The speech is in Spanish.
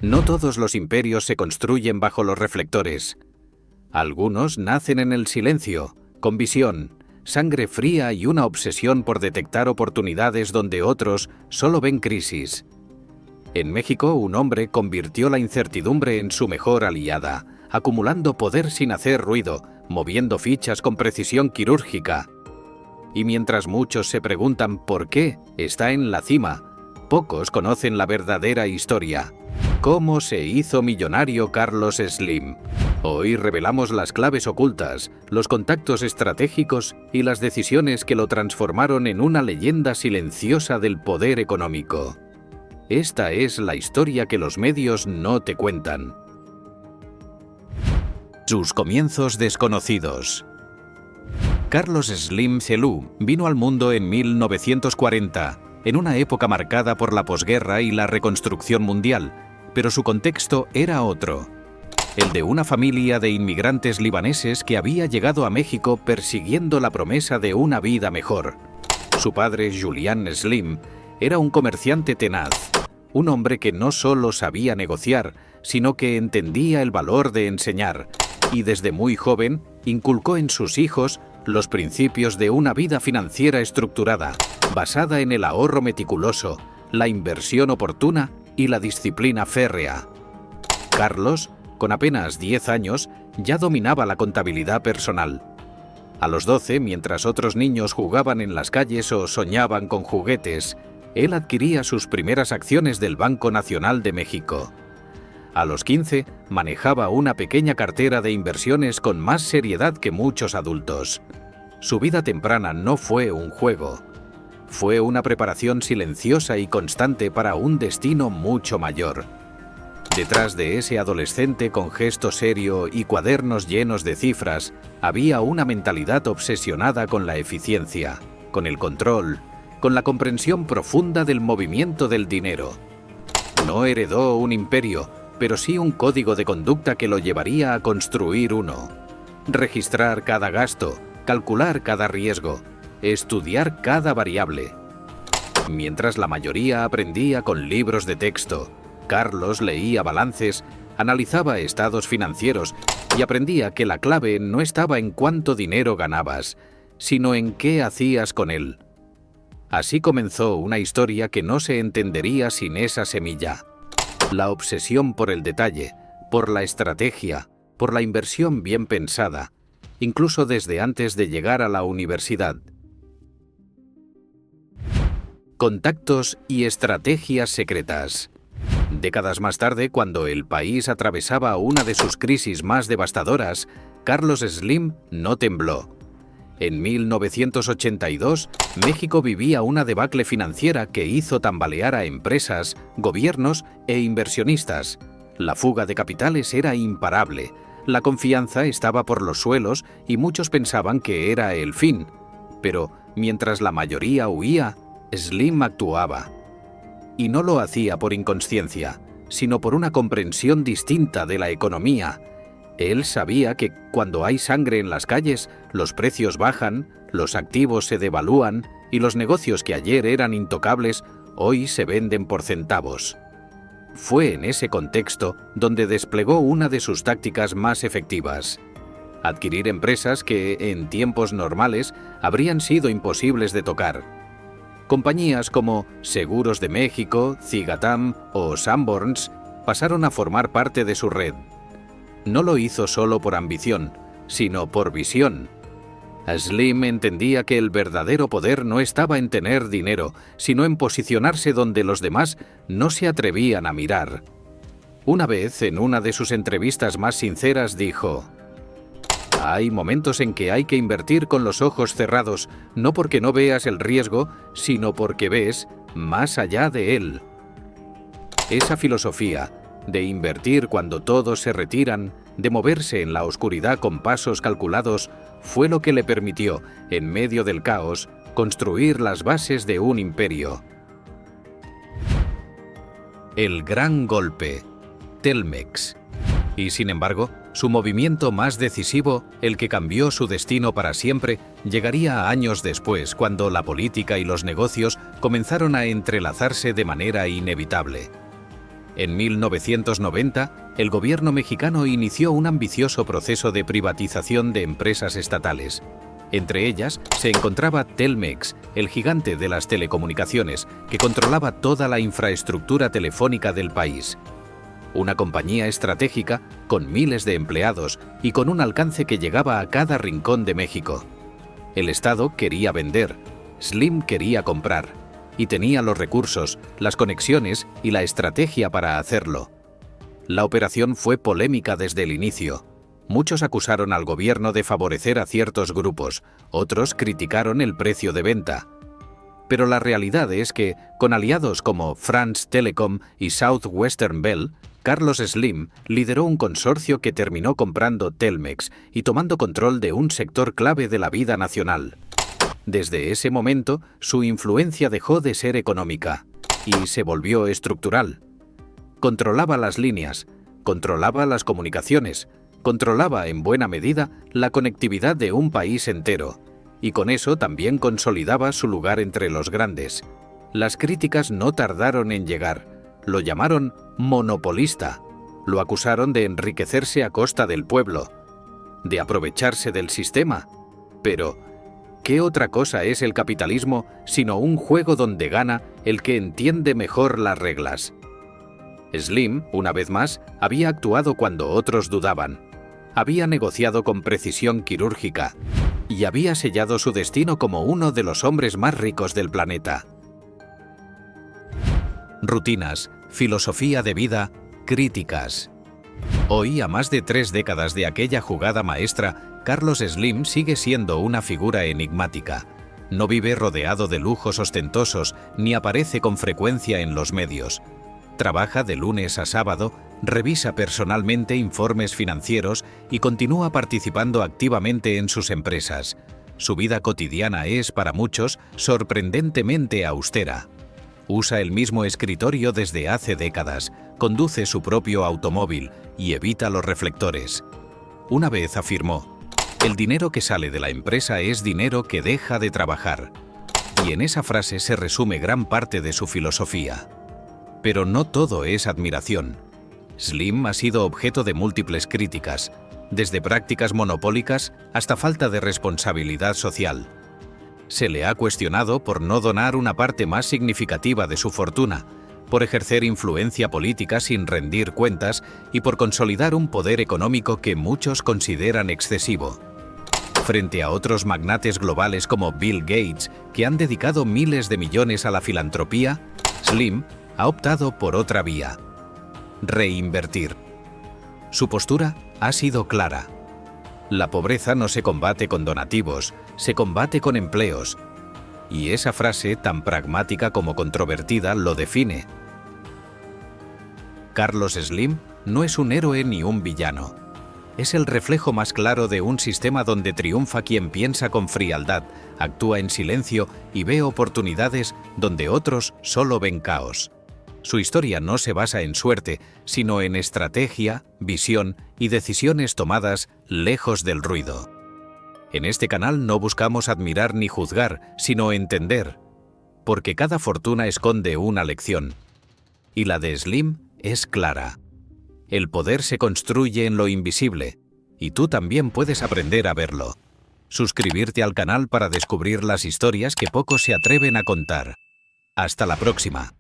No todos los imperios se construyen bajo los reflectores. Algunos nacen en el silencio, con visión, sangre fría y una obsesión por detectar oportunidades donde otros solo ven crisis. En México, un hombre convirtió la incertidumbre en su mejor aliada, acumulando poder sin hacer ruido, moviendo fichas con precisión quirúrgica. Y mientras muchos se preguntan por qué está en la cima, pocos conocen la verdadera historia. ¿Cómo se hizo millonario Carlos Slim? Hoy revelamos las claves ocultas, los contactos estratégicos y las decisiones que lo transformaron en una leyenda silenciosa del poder económico. Esta es la historia que los medios no te cuentan. Sus comienzos desconocidos. Carlos Slim Celú vino al mundo en 1940, en una época marcada por la posguerra y la reconstrucción mundial, pero su contexto era otro. El de una familia de inmigrantes libaneses que había llegado a México persiguiendo la promesa de una vida mejor. Su padre, Julián Slim, era un comerciante tenaz, un hombre que no solo sabía negociar, sino que entendía el valor de enseñar, y desde muy joven inculcó en sus hijos los principios de una vida financiera estructurada, basada en el ahorro meticuloso, la inversión oportuna y la disciplina férrea. Carlos, con apenas 10 años, ya dominaba la contabilidad personal. A los 12, mientras otros niños jugaban en las calles o soñaban con juguetes, él adquiría sus primeras acciones del Banco Nacional de México. A los 15, manejaba una pequeña cartera de inversiones con más seriedad que muchos adultos. Su vida temprana no fue un juego. Fue una preparación silenciosa y constante para un destino mucho mayor. Detrás de ese adolescente con gesto serio y cuadernos llenos de cifras, había una mentalidad obsesionada con la eficiencia, con el control, con la comprensión profunda del movimiento del dinero. No heredó un imperio, pero sí un código de conducta que lo llevaría a construir uno. Registrar cada gasto, calcular cada riesgo, estudiar cada variable. Mientras la mayoría aprendía con libros de texto, Carlos leía balances, analizaba estados financieros y aprendía que la clave no estaba en cuánto dinero ganabas, sino en qué hacías con él. Así comenzó una historia que no se entendería sin esa semilla. La obsesión por el detalle, por la estrategia, por la inversión bien pensada, incluso desde antes de llegar a la universidad. Contactos y estrategias secretas. Décadas más tarde, cuando el país atravesaba una de sus crisis más devastadoras, Carlos Slim no tembló. En 1982, México vivía una debacle financiera que hizo tambalear a empresas, gobiernos e inversionistas. La fuga de capitales era imparable, la confianza estaba por los suelos y muchos pensaban que era el fin. Pero mientras la mayoría huía, Slim actuaba. Y no lo hacía por inconsciencia, sino por una comprensión distinta de la economía. Él sabía que cuando hay sangre en las calles, los precios bajan, los activos se devalúan y los negocios que ayer eran intocables, hoy se venden por centavos. Fue en ese contexto donde desplegó una de sus tácticas más efectivas: adquirir empresas que, en tiempos normales, habrían sido imposibles de tocar. Compañías como Seguros de México, Cigatam o Sanborns pasaron a formar parte de su red. No lo hizo solo por ambición, sino por visión. Slim entendía que el verdadero poder no estaba en tener dinero, sino en posicionarse donde los demás no se atrevían a mirar. Una vez, en una de sus entrevistas más sinceras, dijo: «Hay momentos en que hay que invertir con los ojos cerrados, no porque no veas el riesgo, sino porque ves más allá de él». Esa filosofía de invertir cuando todos se retiran, de moverse en la oscuridad con pasos calculados, fue lo que le permitió, en medio del caos, construir las bases de un imperio. El gran golpe, Telmex. Y sin embargo, su movimiento más decisivo, el que cambió su destino para siempre, llegaría años después, cuando la política y los negocios comenzaron a entrelazarse de manera inevitable. En 1990, el gobierno mexicano inició un ambicioso proceso de privatización de empresas estatales. Entre ellas se encontraba Telmex, el gigante de las telecomunicaciones, que controlaba toda la infraestructura telefónica del país. Una compañía estratégica con miles de empleados y con un alcance que llegaba a cada rincón de México. El Estado quería vender, Slim quería comprar, y tenía los recursos, las conexiones y la estrategia para hacerlo. La operación fue polémica desde el inicio. Muchos acusaron al gobierno de favorecer a ciertos grupos, otros criticaron el precio de venta. Pero la realidad es que, con aliados como France Telecom y Southwestern Bell, Carlos Slim lideró un consorcio que terminó comprando Telmex y tomando control de un sector clave de la vida nacional. Desde ese momento, su influencia dejó de ser económica y se volvió estructural. Controlaba las líneas, controlaba las comunicaciones, controlaba en buena medida la conectividad de un país entero, y con eso también consolidaba su lugar entre los grandes. Las críticas no tardaron en llegar. Lo llamaron monopolista. Lo acusaron de enriquecerse a costa del pueblo, de aprovecharse del sistema. Pero, ¿qué otra cosa es el capitalismo sino un juego donde gana el que entiende mejor las reglas? Slim, una vez más, había actuado cuando otros dudaban. Había negociado con precisión quirúrgica y había sellado su destino como uno de los hombres más ricos del planeta. Rutinas, filosofía de vida, críticas. Hoy, a más de 3 décadas de aquella jugada maestra, Carlos Slim sigue siendo una figura enigmática. No vive rodeado de lujos ostentosos ni aparece con frecuencia en los medios. Trabaja de lunes a sábado, revisa personalmente informes financieros y continúa participando activamente en sus empresas. Su vida cotidiana es, para muchos, sorprendentemente austera. Usa el mismo escritorio desde hace décadas, conduce su propio automóvil y evita los reflectores. Una vez afirmó: "El dinero que sale de la empresa es dinero que deja de trabajar". Y en esa frase se resume gran parte de su filosofía. Pero no todo es admiración. Slim ha sido objeto de múltiples críticas, desde prácticas monopólicas hasta falta de responsabilidad social. Se le ha cuestionado por no donar una parte más significativa de su fortuna, por ejercer influencia política sin rendir cuentas y por consolidar un poder económico que muchos consideran excesivo. Frente a otros magnates globales como Bill Gates, que han dedicado miles de millones a la filantropía, Slim ha optado por otra vía: reinvertir. Su postura ha sido clara. La pobreza no se combate con donativos, se combate con empleos. Y esa frase, tan pragmática como controvertida, lo define. Carlos Slim no es un héroe ni un villano. Es el reflejo más claro de un sistema donde triunfa quien piensa con frialdad, actúa en silencio y ve oportunidades donde otros solo ven caos. Su historia no se basa en suerte, sino en estrategia, visión y decisiones tomadas lejos del ruido. En este canal no buscamos admirar ni juzgar, sino entender, porque cada fortuna esconde una lección. Y la de Slim es clara. El poder se construye en lo invisible, y tú también puedes aprender a verlo. Suscribirte al canal para descubrir las historias que pocos se atreven a contar. Hasta la próxima.